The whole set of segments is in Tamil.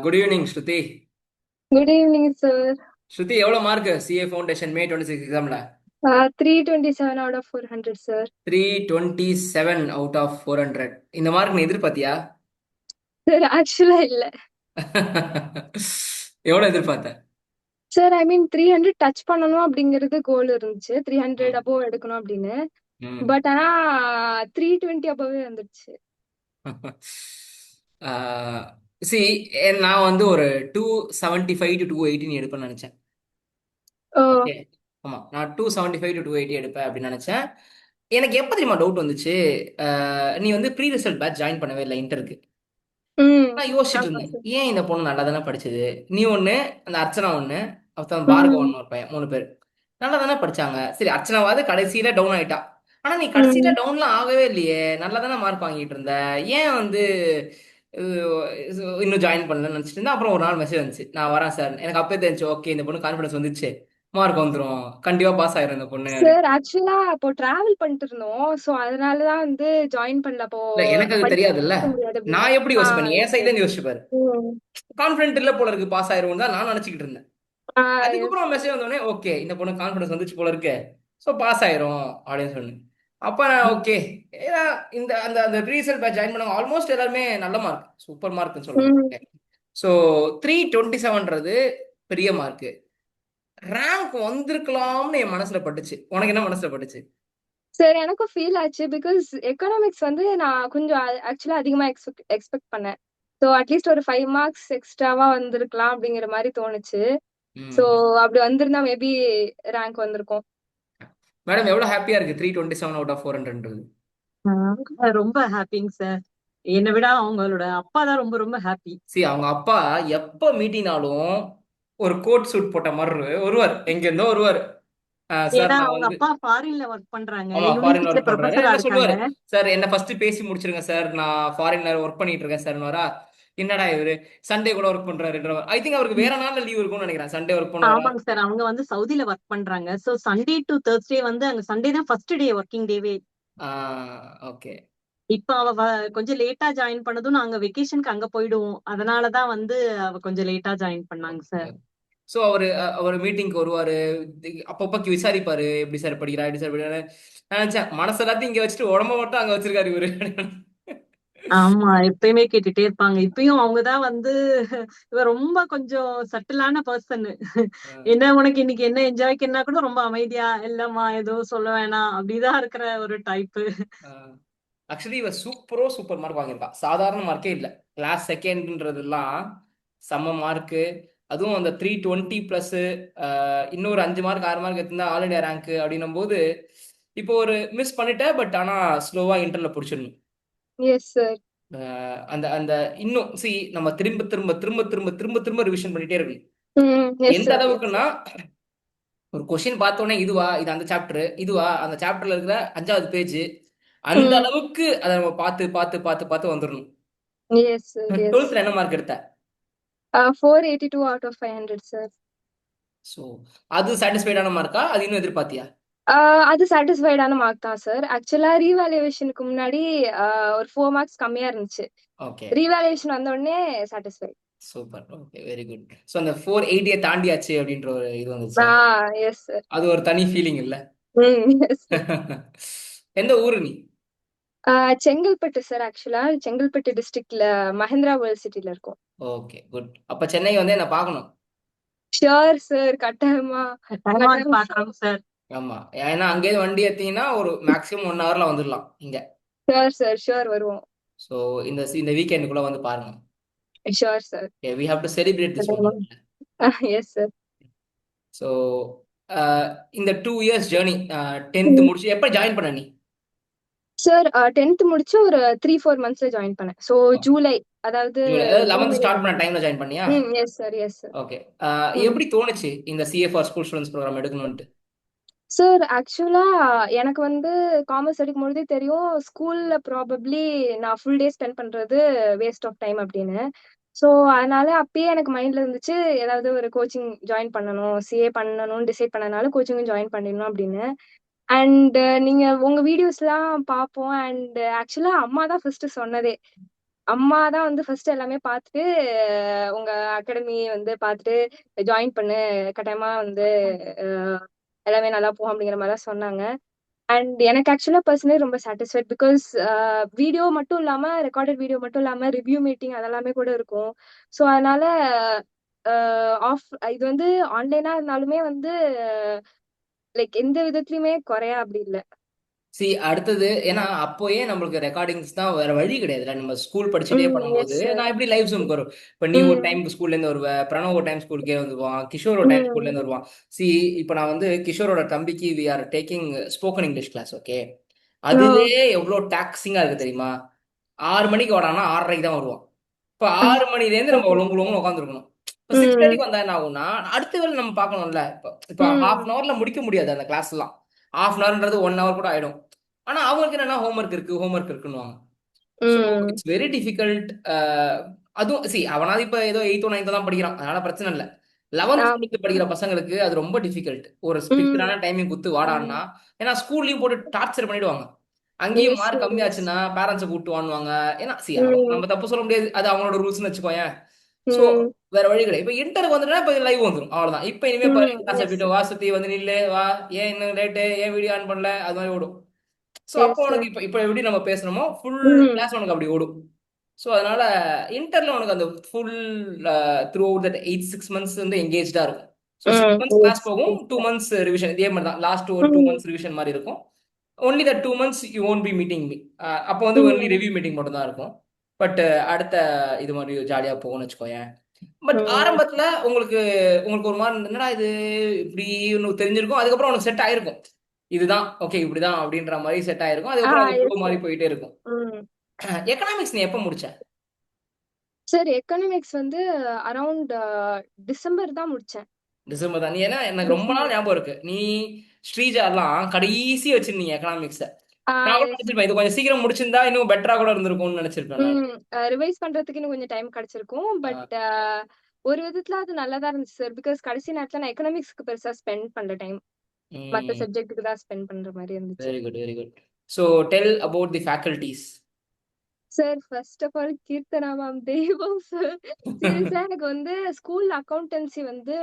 Good evening Shruti. Good evening sir. Shruti, எவ்வளோ மார்க் சிஏ ஃபவுண்டேஷன் மே 26 எக்ஸாம்ல? 327 out of 400 sir. 327 out of 400. இந்த மார்க் நீ எதிர்பார்த்தியா? சார் ஆக்சுவலா இல்ல. எவ்வளோ எதிர்பார்த்த? சார் ஐ மீன் 300 டச் பண்ணணும் அப்படிங்கிறது கோல் இருந்துச்சு. 300 ம். அபோவ் எடுக்கணும் அப்படின்னு. ம். பட் ஆனா 320 அபோவே வந்துருச்சு. சி, நான் வந்து ஒரு 275 to 280 எடுப்பேன்னு நினைச்சேன். ஓ. ஓகே. ஆமா, நான் 275 to 280 எடுப்பேன் அப்படின்னு நினைச்சேன். எனக்கு எப்ப தெரியுமா டவுட் வந்துச்சு? நீ வந்து ப்ரீ ரிசல்ட் பேட்ச் ஜாயின் பண்ணவே இல்லை இன்டருக்கு. ம். நான் யோசிச்சுட்டு ஆமா இருந்தேன், சார். ஏன் இந்த பொண்ணு நல்லா தானே படிச்சது. நீ ஒண்ணு, அந்த அர்ச்சனா ஒண்ணு, அப்புறம் ம். பார்கவன் ஒரு பையன், 3 பேர் நல்லா தானே படிச்சாங்க. சரி, அர்ச்சனாவாவது கடைசியில டவுன் ஆயிட்டா. ஆனா நீ கடைசியில ம். டவுன்லாம் ஆகவே இல்லையே, நல்லா தானே மார்க் வாங்கிட்டு இருந்த. ஏன் வந்து இன்னும் ஜாயின் பண்ணலன்னு நினைச்சிட்டு இருந்தேன். அப்புறம் ஒரு நாள் மெசேஜ் வந்துச்சு, நான் வரேன் சார். எனக்கு அப்பவே தெரிஞ்சு, ஓகே இந்த பொண்ணு கான்ஃபிடன்ஸ் வந்துச்சு, மார்க் வந்துரும், கண்டிப்பா பாஸ் ஆயிரும் இந்த பொண்ணு சார் அப்படின்னு. ஆக்சுவலா அப்போ டிராவல் பண்ணிட்டு இருந்தோம். சோ அதனாலதான் வந்து ஜாயின் பண்ணல. அப்போ இல்ல, எனக்கு அது தெரியாதுல்ல. படிக்க முடியாது அப்படின்னு. நான் எப்படி யோசிப்பேன், நீ என் எஸ் சைட்ல சார். இருந்து யோசிச்சு பாரு. ம். கான்பிடன்ட் இல்ல போல இருக்கு, பாஸ் ஆயிரும்னு தான் நான் நினைச்சுக்கிட்டு இருந்தேன். எஸ். அதுக்கப்புறம் மெசேஜ் வந்தோடனே, ஓகே இந்த பொண்ணு கான்ஃபிடன்ஸ் வந்துச்சு போல இருக்கு, ஸோ பாஸ் ஆயிரும் அப்படின்னு சொன்னேன். அப்ப நான் ஓகே. ஏன்னா இந்த அந்த அந்த ரீசெல் பேட்ச் ஜாயின் பண்ணவங்க ஆல்மோஸ்ட் எல்லாருமே நல்ல மார்க், சூப்பர் மார்க்னு சொல்லலாம். ம். ஸோ 327ன்றது பெரிய மார்க். ரேங்க் வந்திருக்கலாம்னு என் மனசுல பட்டுச்சு. உனக்கு என்ன மனசுல பட்டுச்சு? சரி, எனக்கும் ஃபீல் ஆச்சு. பிகாஸ் எக்கனாமிக்ஸ் வந்து நான் கொஞ்சம் ஆக்சுவலா அதிகமா எக்ஸ்பெக்ட் பண்ணேன். ஸோ அட்லீஸ்ட் ஒரு 5 மார்க்ஸ் எக்ஸ்ட்ராவா வந்திருக்கலாம் அப்படிங்கிற மாதிரி தோணுச்சு. ஸோ ம். அப்படி வந்திருந்தா மேபி ரேங்க் வந்திருக்கும். மேடம், எவ்வளவு ஹாப்பியா இருக்கு 327 அவுட் ஆஃப் 400ன்றது? ரொம்ப ஹாப்பிங்க சார். என்னை விட அவங்களோட அப்பா தான் ரொம்ப ரொம்ப ஹாப்பி. சி, அவங்க அப்பா எப்ப மீட்டிங்னாலும் ஒரு கோட் சூட் போட்ட மாதிரி வருவார், எங்க இருந்தோ வருவார். சார் ஏன்னா நான் அவங்க வந்து, அப்பா ஃபாரின்ல ஒர்க் பண்றாங்க, ஆமா ஃபாரின்ல யூனிவர்சிட்டியில ஒர்க் பண்றாரு, ப்ரொஃபஸரா என்ன இருக்காங்க. சொல்லுவாரு, சார் என்ன ஃபர்ஸ்ட் பேசி முடிச்சிருங்க சார், நான் ஃபாரின்ல ஒர்க் பண்ணிட்டு இருக்கேன் சார் வரா. என்னடா இவரு சண்டே கூட ஒர்க் பண்றாரு. ஐ திங்க் அவருக்கு வேற நாள்ல லீவ் இருக்கும்னு நினைக்கிறேன், சண்டே ஒர்க் பண்ணுவாரா. ஆமாங்க சார், அவங்க வந்து சவுதியில ஒர்க் பண்றாங்க. சோ சண்டே டு Thursday வந்து அங்க சண்டே தான் ஃபர்ஸ்ட் டே ஒர்க்கிங் டேவே. ஓகே. இப்ப அவ கொஞ்சம் லேட்டா ஜாயின் பண்ணதும் நாங்க வெக்கேஷனுக்கு அங்க போயிடுவோம். அதனாலதான் வந்து அவ கொஞ்சம் லேட்டா ஜாயின் பண்ணாங்க சார். ஸோ அவர் மீட்டிங்க்கு வருவாரு, அப்பப்போ விசாரிப்பாரு, எப்படி சார் படிக்கிறா, எப்படி சார் படிக்கிறா. நான் நினைச்சேன், மனசு எல்லாத்தையும் இங்க வச்சுட்டு உடம்ப மட்டும் அங்க வச்சிருக்காரு இவரு. ஆமா, எப்பயுமே கேட்டுட்டே இருப்பாங்க. இப்பயும் அவங்கதான் வந்து இவ ரொம்ப கொஞ்சம் சட்டிலான பர்சன். என்ன உனக்கு இன்னைக்கு என்ன என்ஜாய்க்குன்னா கூட ரொம்ப அமைதியா, இல்லம்மா எதுவும் சொல்ல வேணாம் அப்படிதான் இருக்கிற ஒரு டைப்பு. ஆக்சுவலி இவ சூப்பர் மார்க் வாங்கியிருக்கா, சாதாரண மார்க்கே இல்லை. கிளாஸ் செகண்ட்ன்றதெல்லாம் செம்ம மார்க்கு. அதுவும் அந்த 320 பிளஸ் இன்னொரு 5 மார்க் 6 மார்க் எடுத்திருந்தா ஆல் இண்டியா ரேங்க் அப்படின்னும் போது, இப்போ ஒரு மிஸ் பண்ணிட்டேன். பட் ஆனா ஸ்லோவா இன்டர்ல பிடிச்சிடணும். Yes sir. அந்த அந்த இன்னும் சி, நம்ம திரும்ப திரும்ப திரும்ப திரும்ப திரும்ப திரும்ப ரிவிஷன் பண்ணிட்டே இருக்கணும். ம். எஸ் எந்த சார். எஸ் அளவுக்குன்னா, சார். ஒரு கொஸ்டின் பார்த்தோன்னே இதுவா, இது அந்த சாப்டர், இதுவா அந்த சாப்டர்ல இருக்கிற 5வது பேஜ், அந்த ம். அளவுக்கு அதை நம்ம பார்த்து பார்த்து பார்த்து பார்த்து வந்துடணும். S sir. எஸ். 12th என்ன மார்க் எடுத்த? 482 அவுட் ஆஃப் 500 சார். ஸோ அது சாட்டிஸ்ஃபைடான மார்க்கா, அது இன்னும் எதிர்பார்த்தியா? அது சாட்டிஸ்ஃபைடான மார்க் தான் சார். ஆக்சுவலா ரீவேல்யூவேஷனுக்கு முன்னாடி ஒரு 4 மார்க்ஸ் கம்மியா இருந்துச்சு. ஓகே. ரீவேல்யூவேஷன் வந்த உடனே satisfy. Super. Okay, very good. So அந்த 480 தாண்டியாச்சு அப்படின்ற ஒரு இது ஆ. வந்துச்சா? Yes sir. அது ஒரு தனி ஃபீலிங் இல்ல? ம். Yes sir. எந்த ஊரு நீ? செங்கல்பட்டு சார். ஆக்சுவலா செங்கல்பட்டு டிஸ்ட்ரிக்ட்ல மஹிந்திரா வேர்ல்ட் சிட்டில இருக்கோம். Okay, good. அப்ப சென்னை வந்து என்ன பார்க்கணும். Sure sir. கட்டாயமா. கட்டாயமா வந்து கட்டாயமா. பாக்குறோம் சார். ஆமா, ஏன்னா அங்கேயிருந்து வண்டி ஏத்தீங்கன்னா ஒரு மேக்ஸிமம் 1 ஹவர்ல வந்துடலாம் இங்க. Sure sir. ஷியோர் வருவோம். ஸோ இந்த இந்த வீக்கெண்டுக்குள்ள வந்து பாருங்க. Sure sir. Okay, we have to celebrate this கட்டாயமா. moment. Yes sir. ஸோ இந்த 2 இயர்ஸ் ஜேர்னி, 10th முடிச்சு எப்ப ஜாயின் பண்ண நீ? சார் 10th முடிச்சு ஒரு 3-4 மந்த்ஸ்ல ஜாயின் பண்ணேன். ஸோ ஜூலை. அதாவது ஜூலை, அதாவது 11th ஜூலை. ஸ்டார்ட் பண்ண டைம்ல ஜாயின் பண்ணியா? ம். Yes sir. Yes sir. Okay. ம். எப்படி தோணுச்சு இந்த சிஎஃப்ஆர் ஸ்கூல் ஸ்டூடெண்ட்ஸ் ப்ரோக்ராம் எடுக்கணும்ட்டு? சார் ஆக்சுவலா எனக்கு வந்து காமர்ஸ் எடுக்கும் பொழுதே தெரியும், ஸ்கூல்ல ப்ராபப்ளி நான் ஃபுல் டே ஸ்பெண்ட் பண்றது வேஸ்ட் ஆஃப் டைம் அப்படின்னு. ஸோ அதனால அப்பயே எனக்கு மைண்ட்ல இருந்துச்சு, ஏதாவது ஒரு கோச்சிங் ஜாயின் பண்ணணும், சிஏ பண்ணணும்னு டிசைட் பண்ணனால கோச்சிங்கும் ஜாயின் பண்ணிடணும் அப்படின்னு. அண்ட் நீங்க உங்க வீடியோஸ்லாம் பார்ப்போம். அண்ட் ஆக்சுவலா அம்மா தான் ஃபர்ஸ்ட் சொன்னதே. அம்மா தான் வந்து ஃபர்ஸ்ட் எல்லாமே பார்த்துட்டு உங்க அகாடமி வந்து பார்த்துட்டு ஜாயின் பண்ணு, கட்டாயமா வந்து அஹ், எல்லாமே நல்லா போகும் அப்படிங்கிற மாதிரி தான் சொன்னாங்க. அண்ட் எனக்கு ஆக்சுவலா பர்சனலி ரொம்ப சாட்டிஸ்ஃபைட். பிகாஸ் வீடியோ மட்டும் இல்லாம, ரெக்கார்டட் வீடியோ மட்டும் இல்லாம ரிவ்யூ மீட்டிங் அதெல்லாமே கூட இருக்கும். ஸோ அதனால ஆஃப் இது வந்து ஆன்லைனா இருந்தாலுமே வந்து லைக் எந்த விதத்துலயுமே குறையா அப்படி இல்ல. அடுத்தது ஏன்னா அப்போயே நம்மளுக்கு ரெக்கார்டிங்ஸ் தான், வேற வழி கிடையாதுல்ல. நம்ம ஸ்கூல் படிச்சுட்டே பண்ணும்போது எஸ் சார். நான் எப்படி லைவ் ஜூம் வரும். இப்ப நீ ஒரு டைம் ஸ்கூல்ல இருந்து வருவ, பிரணவ் ஒரு டைம் ஸ்கூலுக்கே வந்துருவான், கிஷோர் ஒரு டைம் ஸ்கூல்ல இருந்து வருவான். சி இப்ப நான் வந்து கிஷோரோட தம்பிக்கு we are taking spoken English class. Okay, அதுவே எவ்வளவு டாக்ஸிங்கா இருக்கு தெரியுமா? 6 மணிக்கு வரான்னா 6:30க்கு தான் வருவான். இப்ப 6 மணிலேருந்து நம்ம ஓகே. லொங்கு லொங்குன்னு உட்காந்துருக்கணும். இப்ப 6:30க்கு வந்தா என்ன ஆகும்னா, அடுத்த வேலை நம்ம பார்க்கணும்ல. இப்ப இப்ப ஹாஃப் அன் ஹவர்ல முடிக்க முடியாது அந்த கிளாஸ் எல்லாம். ஹாஃப் அன் ஹவர்ன்றது 1 ஹவர் கூட ஆயிடும். ஆனா அவங்களுக்கு என்னன்னா ஹோம்ஒர்க் இருக்கு, ஹோம்ஒர்க் இருக்குன்னுவாங்க. So it's very difficult. அதுவும் அவனாவது இப்ப ஏதோ 8th 9th தான் படிக்கிறான், அதனால பிரச்சனை இல்லை. 11th 12th படிக்கிற பசங்களுக்கு அது ரொம்ப டிஃபிகல்ட். ஒரு ஃபிக்ஸ்டான டைமிங் குத்து வாடான்னா, ஏன்னா ஸ்கூல்லயும் போட்டு டார்ச்சர் பண்ணிடுவாங்க. அங்கேயும் எஸ் மார்க் சார். எஸ். கம்மியாச்சுன்னா பேரண்ட்ஸை கூப்பிட்டு வாங்குவாங்க. ஏன்னா நம்ம தப்பு சொல்ல முடியாது, அது அவங்களோட ரூல்ஸ்னு வச்சுக்கோயேன். சோ வேற வழி கிடையாது. இப்ப இன்டருக்கு வந்துட்டா இப்ப லைவ் வந்துடும், அவ்வளவுதான். இப்ப இனிமே கிளாஸ் எஸ். போயிட்டு வா சுத்தி வந்து நில்லு வா, ஏன் இன்னும் லேட்டு, ஏன் வீடியோ ஆன் பண்ணல, அது மாதிரி ஓடும். சோ அப்போ எஸ் உனக்கு சார். இப்ப இப்ப எப்படி நம்ம பேசணுமோ ஃபுல் கிளாஸ் உனக்கு அப்படி ஓடும். சோ அதனால இன்டர்ல உனக்கு அந்த full throughout that 8 6 months வந்து எங்கேஜ்டா இருக்கும். So 6 months classes. போகும், 2 months ரிவிஷன். இதே மாதிரி தான் லாஸ்ட் ஒரு 2 months ரிவிஷன் மாதிரி இருக்கும். Only the 2 months you won't be meeting me. அப்போ வந்து ஒன்லி ரிவ்யூ மீட்டிங் மட்டும் தான் இருக்கும். பட் அடுத்த இது மாதிரி ஜாலியா போகும்னு வச்சுக்கோயேன். பட் ஆரம்பத்துல உங்களுக்கு உங்களுக்கு ஒரு மாதிரி என்னடா இது இப்படி உனக்கு தெரிஞ்சிருக்கும். அதுக்கப்புறம் உனக்கு செட் ஆயிருக்கும், இதுதான் ஓகே இப்படிதான் அப்படின்ற மாதிரி செட் ஆயிருக்கும். அதுக்கப்புறம் அது ஃப்ளோ எஸ் மாதிரி சார். போயிட்டே இருக்கும். எக்கனாமிக்ஸ் நீ எப்ப முடிச்ச? சார் எக்கனாமிக்ஸ் வந்து அரௌண்ட் டிசம்பர் தான் முடிச்சேன். டிசம்பர் தான். நீ ஏன்னா எனக்கு ரொம்ப நாள் டிசம்பர். ஞாபகம் இருக்கு, நீ ஸ்ரீஜா எல்லாம் கடைசி வச்சிருந்தீங்க எக்கனாமிக்ஸ். நான் கூட எஸ். நினைச்சிருப்பேன் இது கொஞ்சம் சீக்கிரம் முடிச்சிருந்தா இன்னும் பெட்டரா கூட இருந்திருக்கும்னு நினைச்சிருப்பேன் நான். ரிவைஸ் பண்றதுக்கு இன்னும் கொஞ்சம் டைம் கிடைச்சிருக்கும். பட் ஒரு விதத்துல அது நல்லதா இருந்துச்சு சார். பிகாஸ் கடைசி நேரத்துல நான் எக்கனாமிக்ஸ்க்கு பெருசா ஸ்பெண்ட் பண்ற டைம் மத்த சப்ஜெக்ட்டுக்கு தான் ஸ்பெண்ட் பண்ற மாதிரி இருந்துச்சு. Very good, very good. So tell about the faculties. Sir first of all Keerthana ma'am தெய்வம் சார். சீரியஸா எனக்கு வந்து ஸ்கூல் அக்கௌண்டன்சி வந்து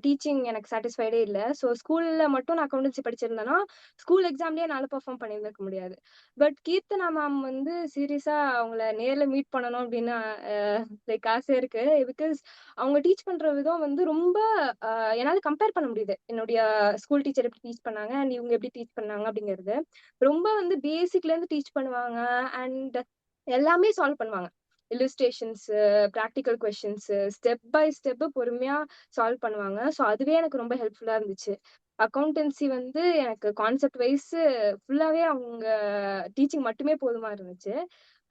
டீச்சிங் எனக்கு சாட்டிஸ்ஃபைடே இல்ல. ஸோ ஸ்கூல்ல மட்டும் நான் அக்கௌண்டன்சி படிச்சிருந்தேன்னா ஸ்கூல் எக்ஸாம்லயே நல்லா பெர்ஃபார்ம் பண்ணியிருந்திருக்க முடியாது. பட் கீர்த்தனா மேம் வந்து சீரியஸா அவங்கள நேர்ல மீட் பண்ணணும் அப்படின்னு லைக் ஆசை இருக்கு. பிகாஸ் அவங்க டீச் பண்ற விதம் வந்து ரொம்ப என்னால கம்பேர் பண்ண முடியுது. என்னுடைய ஸ்கூல் டீச்சர் எப்படி டீச் பண்ணாங்க அண்ட் இவங்க எப்படி டீச் பண்ணாங்க அப்படிங்கிறது. ரொம்ப வந்து பேசிக்ல இருந்து டீச் பண்ணுவாங்க. அண்ட் எல்லாமே சால்வ் பண்ணுவாங்க. Illustrations, practical questions, step by step பொறுமையா சால்வ் பண்ணுவாங்க. ஸோ அதுவே எனக்கு ரொம்ப ஹெல்ப்ஃபுல்லா இருந்துச்சு. அக்கௌண்டன்சி வந்து எனக்கு கான்செப்ட் வைஸ் ஃபுல்லாவே அவங்க டீச்சிங் மட்டுமே போதுமா இருந்துச்சு.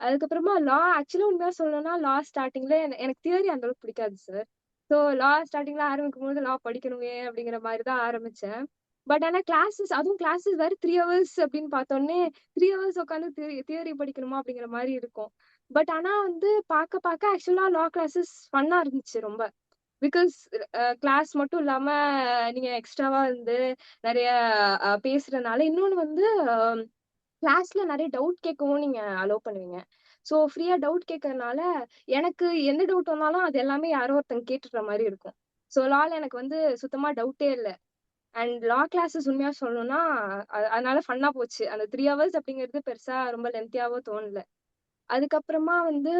அதுக்கப்புறமா லா ஆக்சுவலா உண்மையா சொல்லணும்னா லா ஸ்டார்டிங்ல எனக்கு தியரி அந்த அளவுக்கு பிடிக்காது சார். ஸோ லா ஸ்டார்டிங்ல ஆரம்பிக்கும் போது லா படிக்கணுமே அப்படிங்கிற மாதிரி தான் ஆரம்பிச்சேன். பட் ஆனா கிளாஸஸ், அதுவும் கிளாஸஸ் வேற 3 hours அப்படின்னு பார்த்தோன்னே 3 hours உட்காந்து தியரி படிக்கணுமா அப்படிங்கிற மாதிரி இருக்கும். பட் ஆனா வந்து பார்க்க பார்க்க ஆக்சுவலா லா கிளாஸஸ் ஃபன்னா இருந்துச்சு ரொம்ப. பிகாஸ் கிளாஸ் மட்டும் இல்லாம நீங்க எக்ஸ்ட்ராவா வந்து நிறைய பேசுறதுனால இன்னொன்னு வந்து கிளாஸ்ல நிறைய டவுட் கேட்கவும் நீங்க அலோவ் பண்ணுவீங்க. ஸோ ஃப்ரீயா டவுட் கேட்கறதுனால எனக்கு எந்த டவுட் வந்தாலும் அது எல்லாமே யாரோ ஒருத்தங்க கேட்டுற மாதிரி இருக்கும். ஸோ லால எனக்கு வந்து சுத்தமா டவுட்டே இல்லை. அண்ட் லா கிளாஸஸ் உண்மையா சொல்லணும்னா அதனால ஃபன்னா போச்சு. அந்த 3 hours அப்படிங்கிறது பெருசா ரொம்ப லென்த்தியாவோ தோணல. அதுக்கப்புறமா வந்து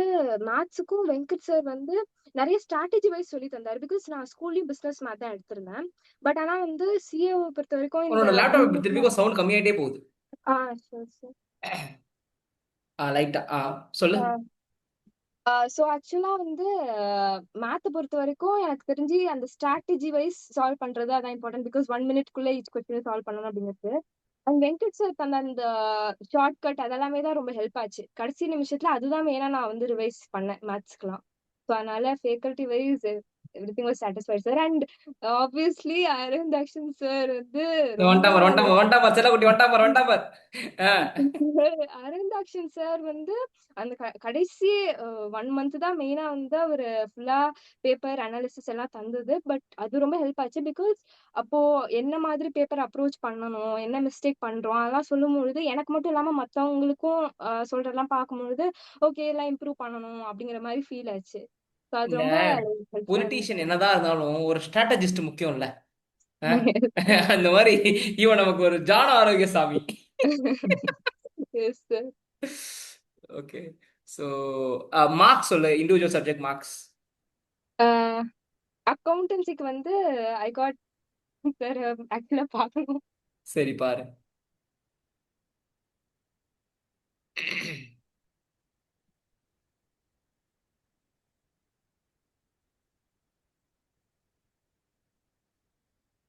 மேத்ஸுக்கும் வெங்கட் சார் வந்து நிறைய ஸ்ட்ராட்டஜி வைஸ் சொல்லி தந்தாரு. பிகாஸ் நான் ஸ்கூல்லயும் பிசினஸ் மேத் தான் எடுத்திருந்தேன். பட் ஆனா வந்து சிஏஓ பொறுத்த வரைக்கும் இந்த உன்னோட லேப்டாப் பிசினஸ் திருப்பி சவுண்ட் கம்மியாயிட்டே போகுது. சரி சார். லைட்டா சொல்லு. ஸோ ஆக்சுவலா வந்து மேத்தை பொறுத்த வரைக்கும் எனக்கு தெரிஞ்சு அந்த ஸ்ட்ராட்டஜி வைஸ் சால்வ் பண்றது அதான் important. Because 1 minute each question solve பண்ணணும் அப்படிங்கிறது. அண்ட் வெங்கட் சார் தந்த அந்த ஷார்ட் கட் அதெல்லாமே தான் ரொம்ப ஹெல்ப் ஆச்சு. கடைசி நிமிஷத்துல அதுதான் மெயினா நான் வந்து ரிவைஸ் பண்ணேன் மேத்ஸ்க்குலாம். ஸோ அதனால faculty wise everything was satisfied, sir. And obviously Arundakshan sir வந்து ரொம்ப ஒன்டாமர் ஒன்டாமர் ஒன்டாமர் செல்லக்குட்டி ஒன்டாமர் ஒன்டாமர். அரந்தாக்ஷன் சார் வந்து அந்த கடைசி 1 மந்த் தான் மெயினா வந்து அவரு ஃபுல்லா பேப்பர் அனாலிசிஸ் எல்லாம் தந்தது. பட் அது ரொம்ப ஹெல்ப் ஆச்சு. பிகாஸ் அப்போ என்ன மாதிரி பேப்பர் அப்ரோச் பண்ணணும், என்ன மிஸ்டேக் பண்றோம் அதெல்லாம் சொல்லும் பொழுது எனக்கு மட்டும் இல்லாம மத்தவங்களுக்கும் சொல்றதெல்லாம் பார்க்கும்பொழுது ஓகே எல்லாம் இம்ப்ரூவ் பண்ணணும் அப்படிங்கிற மாதிரி ஃபீல் ஆச்சு. So அது இந்த ரொம்ப ஹெல்ப்ஃபுல்லா பொலிட்டீஷியன் இருந்துச்சு. என்னதான் இருந்தாலும் ஒரு ஸ்ட்ராட்டஜிஸ்ட் முக்கியம்ல. அந்த மாதிரி இவன் நமக்கு ஒரு John Arokiasamy. Yes, sir. Okay. So marks சொல்லு, இண்டிவிஜுவல் சப்ஜெக்ட் மார்க்ஸ். அக்கௌண்டன்சிக்கு வந்து ஐ காட் சார் ஆக்சுவலா பார்க்கணும். சரி பாரு.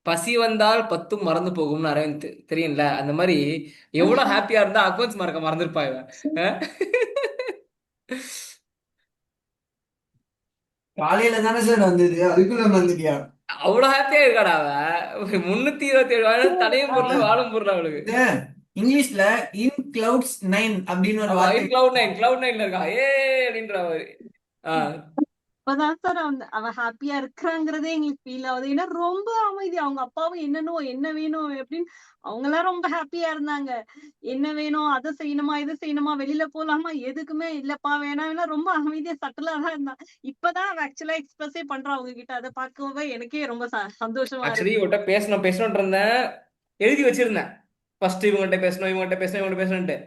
பசி வந்தால் 10 மறந்து போகும்னு அரவிந்த் தெரியும்ல, அந்த மாதிரி எவ்வளவு ஹாப்பியா இருந்தா அக்கௌண்ட்ஸ் மறக்க மறந்துருப்பா இவன். காலையில தானே சார் வந்தது, அதுக்குள்ள வந்துட்டியா? அவ்வளவு ஹாப்பியா இருக்காடா அவ. 327 தலையும் பொருள் வாழும் பொருள் அவளுக்கு. சார், இங்கிலீஷ்ல இன் கிளவுட்ஸ் 9 அப்படின்னு ஒரு வார்த்தை. கிளவுட் 9 இருக்கா ஏ அப்படின்ற மாதிரி. அப்பதான் சார் அவ ஹாப்பியா இருக்கிறாங்கிறதே எங்களுக்கு ஃபீல் ஆகுது. ஏன்னா ரொம்ப அமைதி. அவங்க அப்பாவும் என்னன்னு என்ன வேணும் அப்படின்னு அவங்க எல்லாம் ரொம்ப ஹாப்பியா இருந்தாங்க. என்ன வேணும், அதை செய்யணுமா இது செய்யணுமா வெளியில போலாமா எதுக்குமே இல்லப்பா வேணாம் ரொம்ப அமைதியா சட்டலா தான் இருந்தா. இப்பதான் அவ ஆக்சுவலா எக்ஸ்பிரஸே பண்றா அவங்க கிட்ட. அதை பார்க்கவே எனக்கே ரொம்ப சந்தோஷமா ஆக்சுவலி இருக்கு. இவட்ட பேசணும்னு இருந்தேன், எழுதி வச்சிருந்தேன். ஃபர்ஸ்ட் இவங்ககிட்ட பேசணும்ட்டு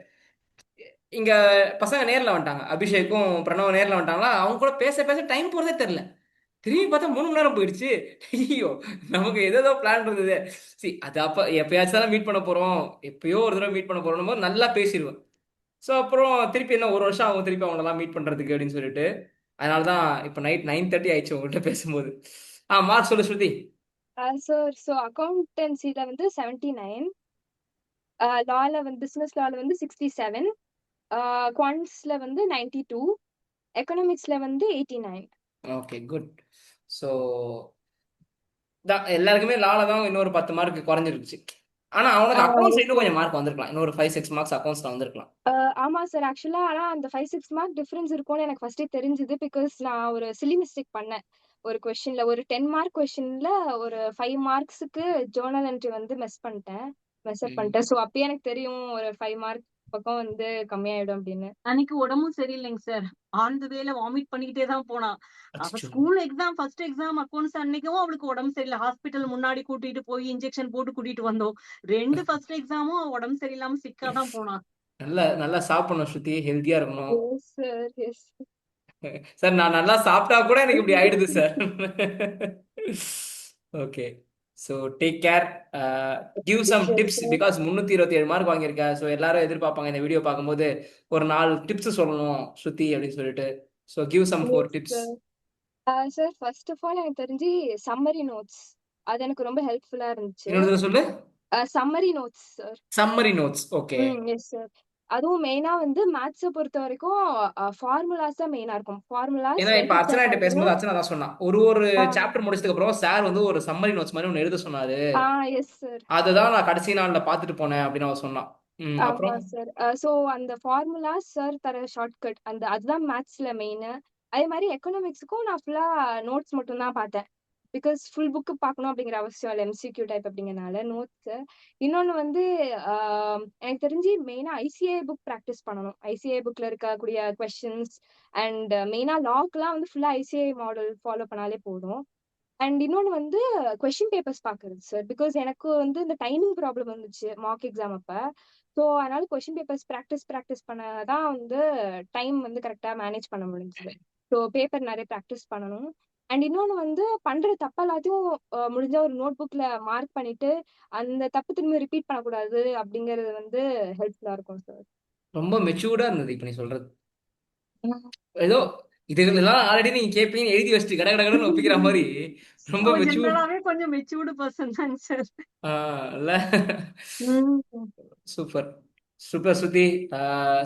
இங்க பசங்க நேர்ல வந்துட்டாங்க. அபிஷேக்கும் பிரணவ் நேர்ல வந்துட்டாங்களா, அவங்க கூட பேச பேச டைம் போறதே தெரியல. திரும்பி பார்த்தா 3 மணி நேரம் போயிடுச்சு. ஐயோ, நமக்கு ஏதோ பிளான் இருந்தது. சி அது அப்ப எப்பயாச்சும் தான் மீட் பண்ண போறோம், எப்பயோ ஒரு தடவை மீட் பண்ண போறோம் போது நல்லா பேசிடுவேன். ஸோ அப்புறம் திருப்பி என்ன 1 வருஷம் ஆகும் திருப்பி அவங்களெல்லாம் மீட் பண்றதுக்கு அப்படின்னு சொல்லிட்டு, அதனாலதான் இப்ப நைட் 9:30 ஆயிடுச்சு உங்ககிட்ட பேசும்போது. மார்க் சொல்லு ஸ்ருதி. சார் ஸோ அக்கௌண்டன்சில வந்து 79, லால வந்து பிசினஸ் லால வந்து 67, குவான்ட்ஸ்ல வந்து 92, எக்கனாமிக்ஸ்ல வந்து 89. Okay good. ஸோ எல்லாருக்குமே லால தான் இன்னொரு 10 மார்க் குறைஞ்சிருச்சு. ஆனா அவனுக்கு அக்கௌண்ட்ஸ் இன்னும் கொஞ்சம் மார்க் வந்திருக்கலாம், இன்னொரு 5-6 மார்க்ஸ் அக்கௌண்ட்ஸ்ல வந்திருக்கலாம். ஆமா சார். ஆக்சுவலா ஆனா அந்த 5-6 மார்க் டிஃபரன்ஸ் இருக்கும்னு எனக்கு ஃபர்ஸ்டே தெரிஞ்சது. பிகாஸ் நான் ஒரு சில்லி மிஸ்டேக் பண்ணேன் ஒரு கொஸ்டின்ல. ஒரு 10 மார்க் கொஸ்டின்ல ஒரு 5 மார்க்ஸுக்கு ஜோர்னல் என்ட்ரி வந்து மெஸ்அப் பண்ணிட்டேன். ஸோ அப்பயே எனக்கு தெரியும் ஒரு 5 மார்க் பக்கம் வந்து கம்மியாயிடும் அப்படின்னு. அன்னைக்கு உடம்பும் சரியில்லைங்க சார். ஆன் த வேல வாமிட் பண்ணிக்கிட்டே தான் போனா. அவ school exam first exam accounts அன்னைக்கும் அவளுக்கு உடம்பு சரியில்லை. ஹாஸ்பிட்டல் முன்னாடி கூட்டிட்டு போய் இன்ஜெக்ஷன் போட்டு கூட்டிட்டு வந்தோம். 2 ஃபர்ஸ்ட் எக்ஸாமும் உடம்பு சரியில்லாம சிக்கா தான் போனா. நல்லா சாப்பிடணும் ஸ்ருதி, ஹெல்த்தியா இருக்கணும். Yes sir, yes sir. நான் நல்லா சாப்பிட்டா கூட எனக்கு இப்படி ஆயிடுது sir. Okay, so take care, give some tips. Because 327 mark வாங்கியிருக்க. ஸோ எல்லாரும் எதிர்பார்ப்பாங்க இந்த வீடியோ பார்க்கும்போது ஒரு 4 டிப்ஸ் சொல்லணும் ஸ்ருதி அப்படின்னு சொல்லிட்டு. So give some 4 tips. Sir first of all எனக்கு தெரிஞ்சு சம்மரி நோட்ஸ் அது எனக்கு ரொம்ப ஹெல்ப்ஃபுல்லா இருந்துச்சு. இன்னொரு சொல்லு. Summary notes sir. Summary notes. Okay. Yes sir. அதுவும் மெயினா வந்து மேத்ஸை பொறுத்த வரைக்கும் ஃபார்முலாஸ் தான் மெயினா இருக்கும். ஃபார்முலாஸ் ஏன்னா இப்ப அர்ச்சனா கிட்ட பேசும்போது அர்ச்சனா தான் சொன்னா, ஒரு சாப்டர் முடிச்சதுக்கு அப்புறம் சார் வந்து ஒரு சம்மரி நோட்ஸ் மாதிரி ஒன்னு எழுத சொன்னாரு. Yes sir. அதுதான் நான் கடைசி நாள்ல பாத்துட்டு போனேன் அப்படின்னு அவ சொன்னான். ஆமா சார். சோ அந்த ஃபார்முலாஸ் சார் தர ஷார்ட்கட் அதுதான் மேத்ஸ்ல மெயின். அதே மாதிரி எக்கனாமிக்ஸுக்கும் நான் ஃபுல்லா நோட்ஸ் மட்டும் தான் பார்த்தேன். பிகாஸ் ஃபுல் புக்கு பார்க்கணும் அப்படிங்கிற அவசியம் இல்லை, எம்சிக்யூ டைப் அப்படிங்கறனால நோட்ஸ். இன்னொன்னு வந்து எனக்கு தெரிஞ்சு மெயினா ஐசிஐ புக் ப்ராக்டிஸ் பண்ணணும். ஐசிஐ புக்ல இருக்கக்கூடிய கொஸ்டின்ஸ் அண்ட் மெயினா லாக்லாம் வந்து ஃபுல்லா ஐசிஐ மாடல் ஃபாலோ பண்ணாலே போதும். அண்ட் இன்னொன்னு வந்து கொஸ்டின் பேப்பர்ஸ் பாக்குறது சார். பிகாஸ் எனக்கு வந்து இந்த டைமிங் ப்ராப்ளம் வந்துச்சு மார்க் எக்ஸாம் அப்ப. ஸோ அதனால கொஸ்டின் பேப்பர்ஸ் ப்ராக்டிஸ் பண்ணதான் வந்து டைம் வந்து கரெக்டா மேனேஜ் பண்ண முடிஞ்சது. ஸோ பேப்பர் நிறைய ப்ராக்டிஸ் பண்ணணும். அண்ட் இன்னொன்னு வந்து பண்ற தப்பு எல்லாத்தையும் முடிஞ்ச ஒரு நோட் புக்ல மார்க் பண்ணிட்டு அந்த தப்பு திரும்பி ரிப்பீட் பண்ணக்கூடாது அப்படிங்கறது வந்து ஹெல்ப்ஃபுல்லா இருக்கும் சார். ரொம்ப மெச்சூர்டா இருந்தது இப்ப நீ சொல்றது. ஏதோ இதுகளெல்லாம் ஆல்ரெடி நீங்க கேப்பீங்கன்னு எழுதி வச்சுட்டு கடகடன்னு ஒப்பிக்கிற மாதிரி ரொம்ப மெச்சூர். கொஞ்சம் மெச்சூர்டு பர்சன் தாங்க sir. Super super Shruti.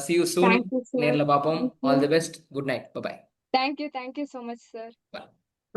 see you soon. நேர்ல பாப்போம். All the best. Good night. Bye. Thank you so much sir.